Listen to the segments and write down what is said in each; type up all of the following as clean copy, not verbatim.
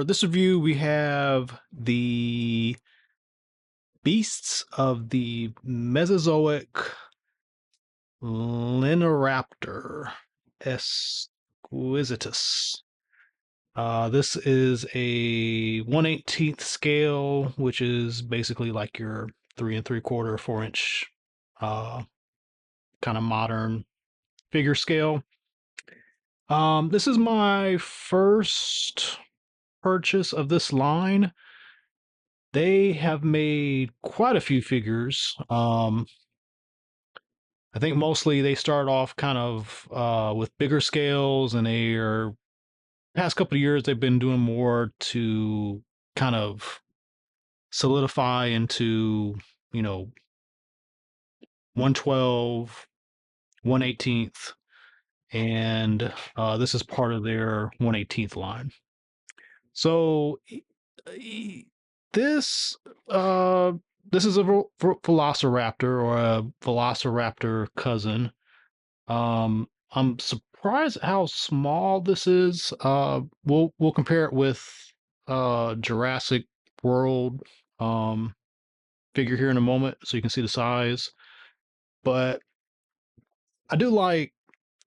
this review, we have the beasts of the Mesozoic Linheraptor Exquisitus. This is a 1/18 scale, which is basically like your 3 3/4, 4 inch, uh, kind of modern figure scale. This is my first purchase of this line. They have made quite a few figures. I think mostly they start off kind of with bigger scales, and they are past couple of years they've been doing more to kind of solidify into, you know, 112, 1/18th, and this is part of their 1/18th line. So this uh this is a velociraptor, or a velociraptor cousin. I'm surprised at how small this is. We'll compare it with Jurassic World um figure here in a moment so you can see the size. But I do like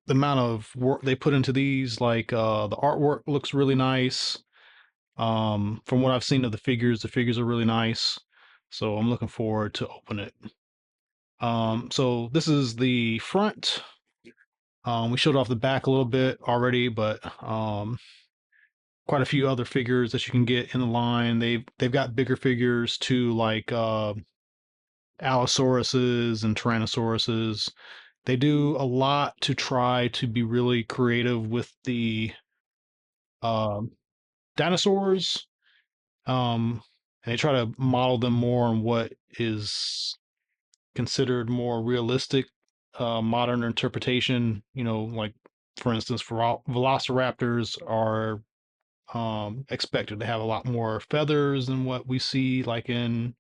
the amount of work they put into these. Like the artwork looks really nice. From what I've seen of the figures are really nice. So I'm looking forward to open it. So this is the front. We showed off the back a little bit already, but quite a few other figures that you can get in the line. They've got bigger figures too, like Allosauruses and Tyrannosauruses. They do a lot to try to be really creative with the uh, dinosaurs. And they try to model them more on what is considered more realistic modern interpretation. Like, for instance, velociraptors are expected to have a lot more feathers than what we see like in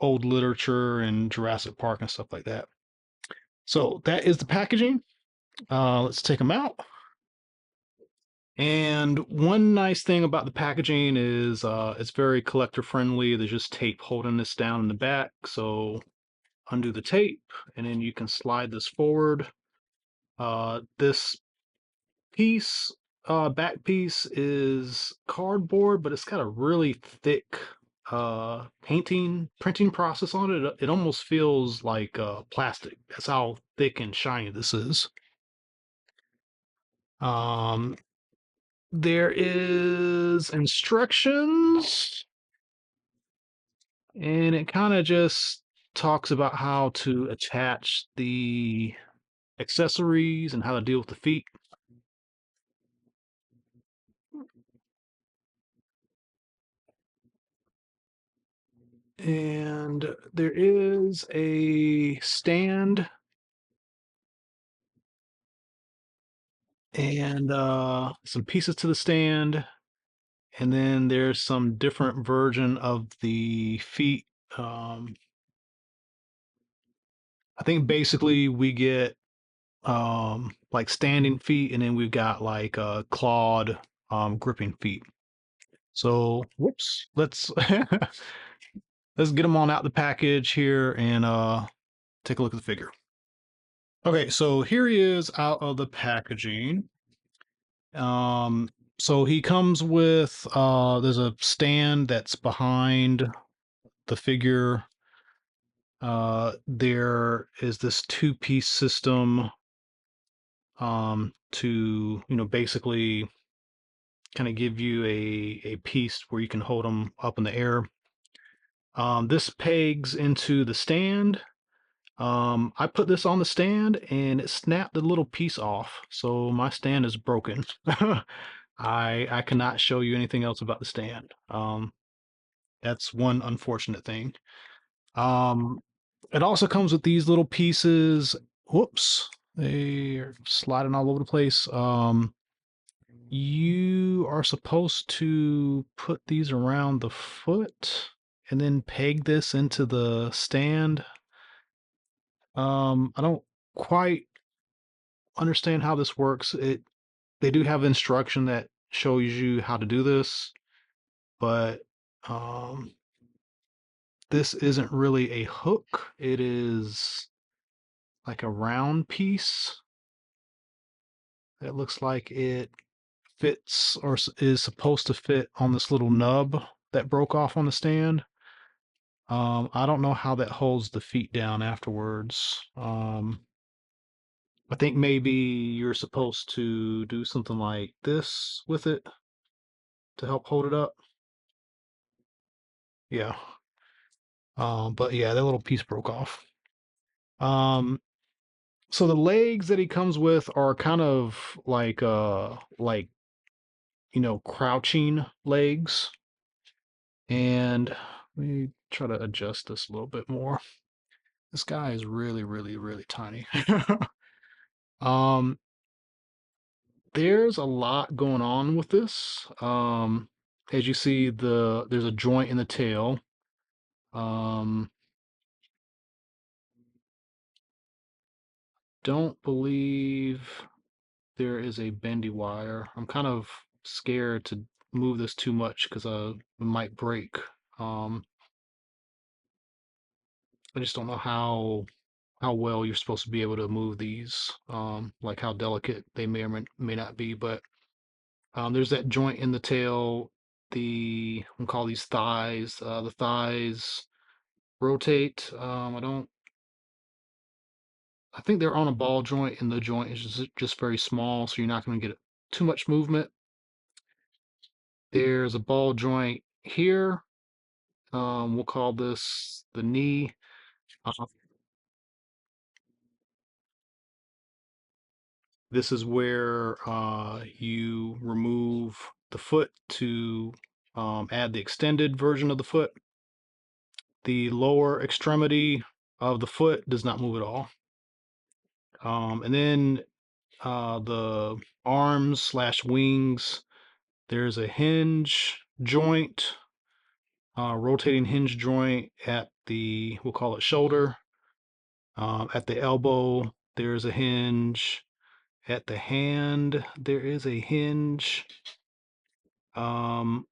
old literature and Jurassic Park and stuff like that. So that is the packaging. Let's take them out. And one nice thing about the packaging is it's very collector friendly. There's just tape holding this down in the back. So undo the tape, and then you can slide this forward. This piece, back piece, is cardboard, but it's got a really thick printing process on it. It almost feels like plastic. That's how thick and shiny this is. Um, there is instructions, and it kind of just talks about how to attach the accessories and how to deal with the feet. And there is a stand and some pieces to the stand, and then there's some different version of the feet. I think basically we get like standing feet, and then we've got like clawed gripping feet. So whoops, let's let's get them on out the package here and take a look at the figure. Okay, so here he is out of the packaging. So he comes with there's a stand that's behind the figure. There is this two-piece system to, basically kind of give you a piece where you can hold them up in the air. This pegs into the stand. I put this on the stand and it snapped the little piece off, so my stand is broken. I cannot show you anything else about the stand. That's one unfortunate thing. Um, it also comes with these little pieces. Whoops, they are sliding all over the place. You are supposed to put these around the foot and then peg this into the stand. I don't quite understand how this works. They do have instruction that shows you how to do this. but um, this isn't really a hook. It is like a round piece. It looks like it fits or is supposed to fit on this little nub that broke off on the stand. I don't know how that holds the feet down afterwards. I think maybe you're supposed to do something like this with it to help hold it up. Yeah. But yeah, that little piece broke off. Um, so the legs that he comes with are kind of like crouching legs. And let me try to adjust this a little bit more. This guy is really, really, really tiny. um, there's a lot going on with this. As you see, there's a joint in the tail. Um, don't believe there is a bendy wire. I'm kind of scared to move this too much because it might break. Um, I just don't know how well you're supposed to be able to move these, like how delicate they may or may not be. But there's that joint in the tail. We'll call these thighs. The thighs rotate. I think they're on a ball joint, and the joint is just very small, so you're not going to get too much movement. There's a ball joint here. We'll call this the knee. Uh, this is where you remove the foot to add the extended version of the foot. The lower extremity of the foot does not move at all. And then the arms slash wings, there's a hinge joint, rotating hinge joint at we'll call it shoulder. At the elbow, there's a hinge. At the hand, there is a hinge. Um,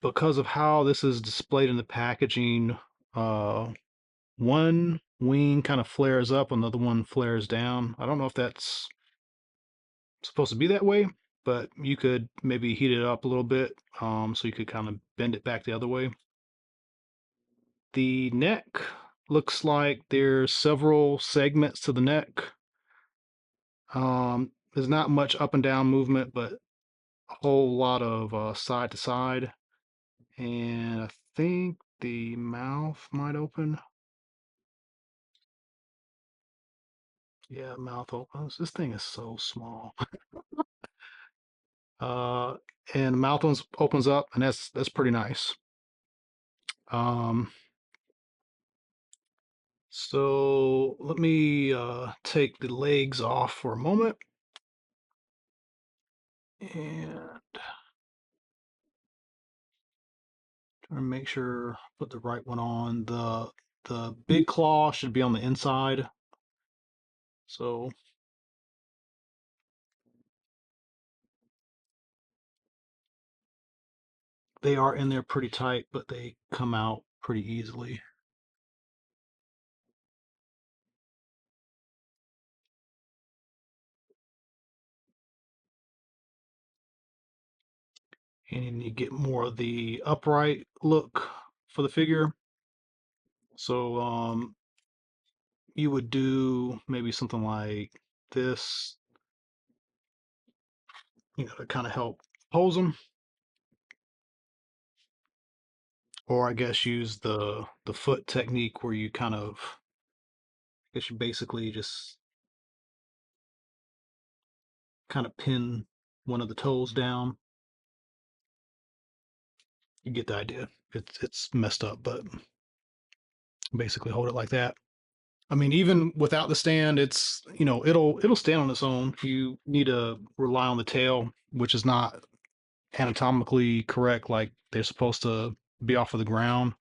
because of how this is displayed in the packaging, one wing kind of flares up, another one flares down. I don't know if that's supposed to be that way, but you could maybe heat it up a little bit, so you could kind of bend it back the other way. The neck looks like there's several segments to the neck. There's not much up and down movement, but a whole lot of side to side. And I think the mouth might open. Yeah, mouth opens. This thing is so small. Uh, and the mouth opens up, and that's pretty nice. Um, so let me take the legs off for a moment and try to make sure put the right one on. The big claw should be on the inside. So they are in there pretty tight, but they come out pretty easily. And you get more of the upright look for the figure. So you would do maybe something like this, to kind of help pose them, or I guess use the foot technique where you I guess you basically just kind of pin one of the toes down. You get the idea. It's messed up, but basically hold it like that. I mean, even without the stand, it'll stand on its own. You need to rely on the tail, which is not anatomically correct, like they're supposed to be off of the ground.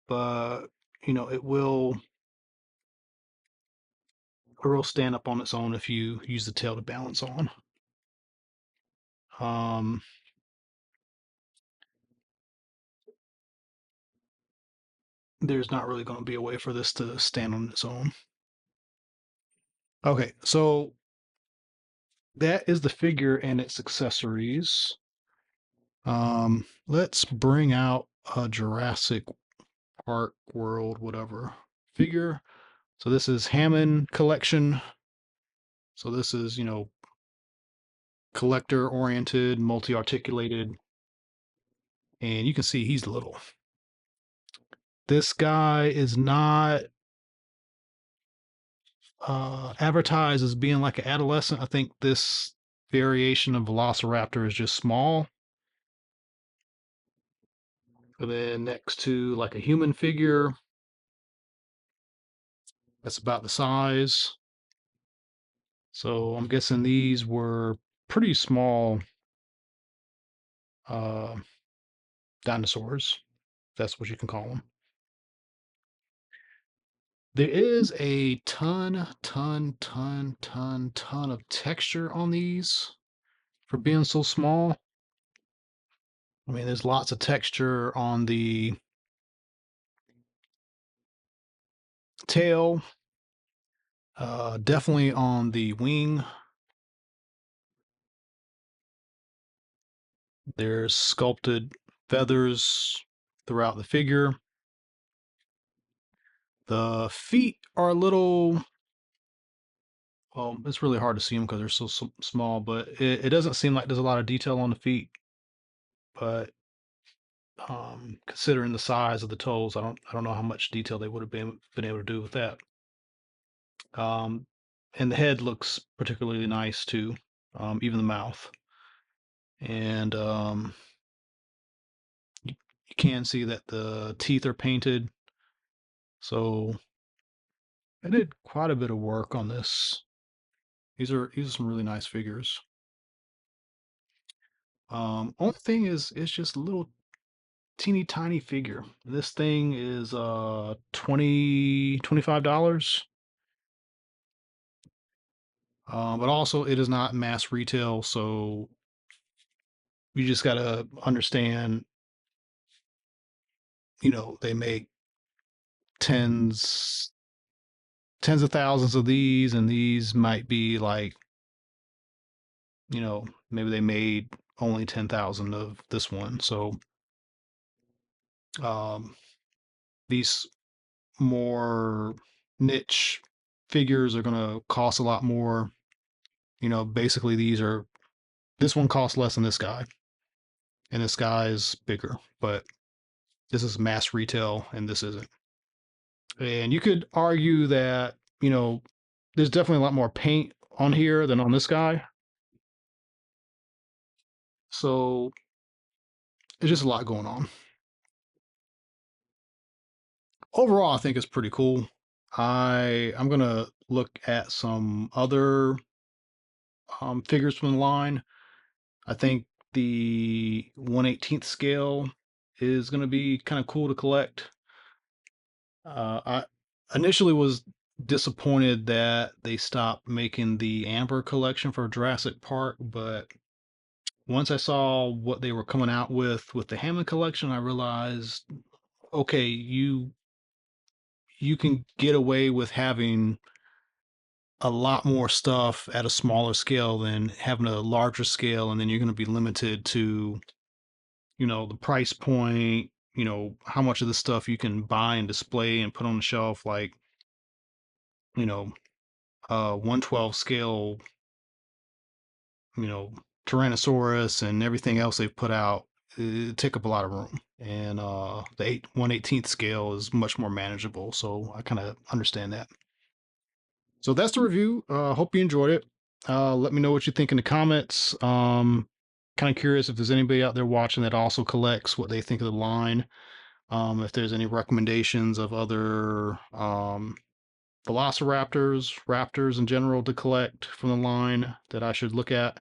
But it will stand up on its own if you use the tail to balance on. Um, there's not really going to be a way for this to stand on its own. Okay, so that is the figure and its accessories. Let's bring out a Jurassic Park World, whatever figure. So this is Hammond Collection. So this is, collector oriented, multi-articulated, and you can see he's little. This guy is not advertised as being like an adolescent. I think this variation of Velociraptor is just small. And then next to like a human figure, that's about the size. So I'm guessing these were pretty small uh, dinosaurs. That's what you can call them. There is a ton of texture on these for being so small. I mean, there's lots of texture on the tail, definitely on the wing. There's sculpted feathers throughout the figure. The feet are a little, well, it's really hard to see them because they're so small, but it doesn't seem like there's a lot of detail on the feet. But considering the size of the toes, I don't know how much detail they would have been able to do with that. Um, and the head looks particularly nice too, even the mouth. And you can see that the teeth are painted. So I did quite a bit of work on this. These are some really nice figures. Only thing is, it's just a little teeny tiny figure. This thing is $25. But also it is not mass retail, so you just gotta understand, they make tens tens of thousands of these, and these might be like, maybe they made only 10,000 of this one. So um, these more niche figures are gonna cost a lot more. Basically this one costs less than this guy, and this guy is bigger, but this is mass retail and this isn't. And you could argue that, there's definitely a lot more paint on here than on this guy. So it's just a lot going on. Overall, I think it's pretty cool. I'm gonna look at some other figures from the line. I think the 1/18th scale is gonna be kind of cool to collect. I initially was disappointed that they stopped making the Amber collection for Jurassic Park, but once I saw what they were coming out with the Hammond collection, I realized, okay, you can get away with having a lot more stuff at a smaller scale than having a larger scale, and then you're going to be limited to, the price point, how much of the stuff you can buy and display and put on the shelf, like, you know, 1/12 scale, you know, Tyrannosaurus and everything else they've put out, it take up a lot of room. And the 1/18th scale is much more manageable. So I kind of understand that. So that's the review. Hope you enjoyed it. Let me know what you think in the comments. Kind of curious if there's anybody out there watching that also collects, what they think of the line. If there's any recommendations of other velociraptors, raptors in general to collect from the line that I should look at.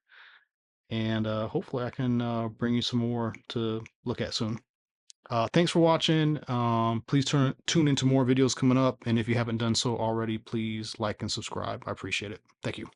And hopefully I can bring you some more to look at soon. Thanks for watching. Please tune into more videos coming up. And if you haven't done so already, please like and subscribe. I appreciate it. Thank you.